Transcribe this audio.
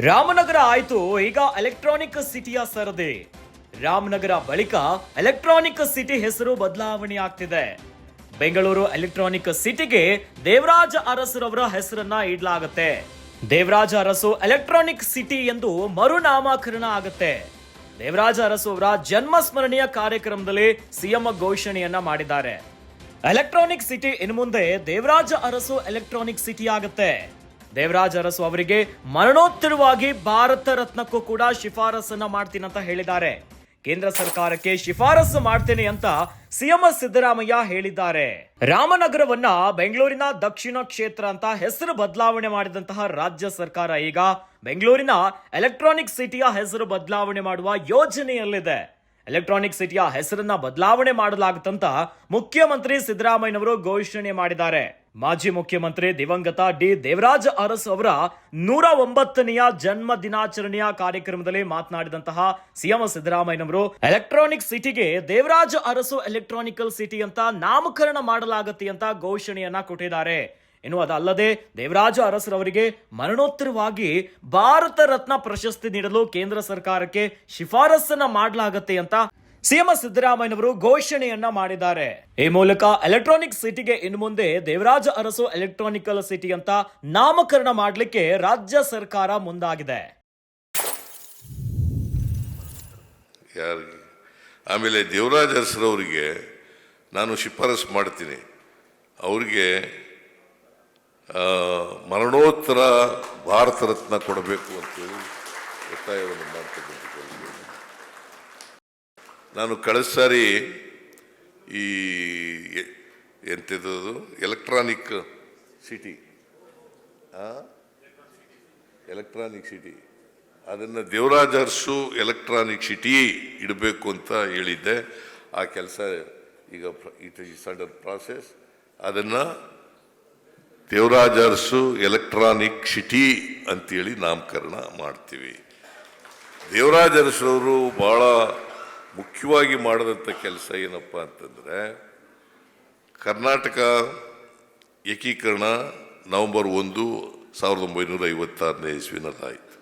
ರಾಮನಗರ ಆಯ್ತು, ಈಗ ಎಲೆಕ್ಟ್ರಾನಿಕ್ ಸಿಟಿಯ ಸರದಿ. ರಾಮನಗರ ಬಳಿಕ ಎಲೆಕ್ಟ್ರಾನಿಕ್ ಸಿಟಿ ಹೆಸರು ಬದಲಾವಣೆ ಆಗ್ತಿದೆ. ಬೆಂಗಳೂರು ಎಲೆಕ್ಟ್ರಾನಿಕ್ ಸಿಟಿಗೆ ದೇವರಾಜ ಅರಸುರವರ ಹೆಸರನ್ನ ಇಡಲಾಗುತ್ತೆ. ದೇವರಾಜ ಅರಸು ಎಲೆಕ್ಟ್ರಾನಿಕ್ ಸಿಟಿ ಎಂದು ಮರುನಾಮಕರಣ ಆಗುತ್ತೆ. ದೇವರಾಜ ಅರಸು ಅವರ ಜನ್ಮ ಸ್ಮರಣೆಯ ಕಾರ್ಯಕ್ರಮದಲ್ಲಿ ಸಿಎಂ ಘೋಷಣೆಯನ್ನ ಮಾಡಿದ್ದಾರೆ. ಎಲೆಕ್ಟ್ರಾನಿಕ್ ಸಿಟಿ ಇನ್ನು ಮುಂದೆ ದೇವರಾಜ ಅರಸು ಎಲೆಕ್ಟ್ರಾನಿಕ್ ಸಿಟಿ ಆಗುತ್ತೆ. ದೇವರಾಜ ಅರಸು ಅವರಿಗೆ ಮರಣೋತ್ತರವಾಗಿ ಭಾರತ ರತ್ನಕ್ಕೂ ಕೂಡ ಶಿಫಾರಸನ್ನ ಮಾಡ್ತೀನಿ ಅಂತ ಹೇಳಿದ್ದಾರೆ. ಕೇಂದ್ರ ಸರ್ಕಾರಕ್ಕೆ ಶಿಫಾರಸು ಮಾಡ್ತೇನೆ ಅಂತ ಸಿಎಂ ಸಿದ್ದರಾಮಯ್ಯ ಹೇಳಿದ್ದಾರೆ. ರಾಮನಗರವನ್ನ ಬೆಂಗಳೂರಿನ ದಕ್ಷಿಣ ಕ್ಷೇತ್ರ ಅಂತ ಹೆಸರು ಬದಲಾವಣೆ ಮಾಡಿದಂತಹ ರಾಜ್ಯ ಸರ್ಕಾರ ಈಗ ಬೆಂಗಳೂರಿನ ಎಲೆಕ್ಟ್ರಾನಿಕ್ ಸಿಟಿಯ ಹೆಸರು ಬದಲಾವಣೆ ಮಾಡುವ ಯೋಜನೆಯಲ್ಲಿದೆ. ಎಲೆಕ್ಟ್ರಾನಿಕ್ ಸಿಟಿಯ ಹೆಸರನ್ನ ಬದಲಾವಣೆ ಮಾಡಲಾಗುತ್ತಂತ ಮುಖ್ಯಮಂತ್ರಿ ಸಿದ್ದರಾಮಯ್ಯನವರು ಘೋಷಣೆ ಮಾಡಿದ್ದಾರೆ. ಮಾಜಿ ಮುಖ್ಯಮಂತ್ರಿ ದಿವಂಗತ ಡಿ ದೇವರಾಜ ಅರಸು ಅವರ 109ನೆಯ ಜನ್ಮ ದಿನಾಚರಣೆಯ ಕಾರ್ಯಕ್ರಮದಲ್ಲಿ ಮಾತನಾಡಿದಂತಹ ಸಿಎಂ ಸಿದ್ದರಾಮಯ್ಯನವರು ಎಲೆಕ್ಟ್ರಾನಿಕ್ ಸಿಟಿಗೆ ದೇವರಾಜ ಅರಸು ಎಲೆಕ್ಟ್ರಾನಿಕಲ್ ಸಿಟಿ ಅಂತ ನಾಮಕರಣ ಮಾಡಲಾಗುತ್ತೆ ಅಂತ ಘೋಷಣೆಯನ್ನ ಕೊಟ್ಟಿದ್ದಾರೆ. ಇನ್ನು ಅದಲ್ಲದೆ ದೇವರಾಜ ಅರಸರವರಿಗೆ ಮರಣೋತ್ತರವಾಗಿ ಭಾರತ ರತ್ನ ಪ್ರಶಸ್ತಿ ನೀಡಲು ಕೇಂದ್ರ ಸರ್ಕಾರಕ್ಕೆ ಶಿಫಾರಸನ್ನ ಮಾಡಲಾಗುತ್ತೆ ಅಂತ ಸಿಎಂ ಸಿದ್ದರಾಮಯ್ಯನವರು ಘೋಷಣೆಯನ್ನ ಮಾಡಿದ್ದಾರೆ. ಈ ಮೂಲಕ ಎಲೆಕ್ಟ್ರಾನಿಕ್ ಸಿಟಿಗೆ ಇನ್ನು ಮುಂದೆ ದೇವರಾಜ ಅರಸು ಎಲೆಕ್ಟ್ರಾನಿಕಲ್ ಸಿಟಿ ಅಂತ ನಾಮಕರಣ ಮಾಡಲಿಕ್ಕೆ ರಾಜ್ಯ ಸರ್ಕಾರ ಮುಂದಾಗಿದೆ. ಆಮೇಲೆ ದೇವರಾಜ ಅರಸರವರಿಗೆ ನಾನು ಶಿಫಾರಸು ಮಾಡ್ತೀನಿ, ಅವರಿಗೆ ಮರಣೋತ್ತರ ಭಾರತ ರತ್ನ ಕೊಡಬೇಕು ಅಂತೇಳಿ ಒತ್ತಾಯವನ್ನು ಮಾಡ್ತಕ್ಕಂಥ. ನಾನು ಕಳೆದ ಸಾರಿ ಈ ಎಂಥದ್ದು ಎಲೆಕ್ಟ್ರಾನಿಕ್ ಸಿಟಿ ಅದನ್ನು ದೇವರಾಜ ಅರಸು ಎಲೆಕ್ಟ್ರಾನಿಕ್ ಸಿಟಿ ಇಡಬೇಕು ಅಂತ ಹೇಳಿದ್ದೆ. ಆ ಕೆಲಸ ಈಗ ಇಟ್ ಈಸ್ ಅಂಡರ್ ಪ್ರಾಸೆಸ್. ಅದನ್ನು ದೇವರಾಜ ಅರಸು ಎಲೆಕ್ಟ್ರಾನಿಕ್ ಸಿಟಿ ಅಂತೇಳಿ ನಾಮಕರಣ ಮಾಡ್ತೀವಿ. ದೇವರಾಜ ಅರಸರವರು ಭಾಳ ಮುಖ್ಯವಾಗಿ ಮಾಡಿದಂಥ ಕೆಲಸ ಏನಪ್ಪ ಅಂತಂದರೆ, ಕರ್ನಾಟಕ ಏಕೀಕರಣ ನವೆಂಬರ್ 1, 1956 ಇಸ್ವಿನಲ್ಲಾಯಿತು.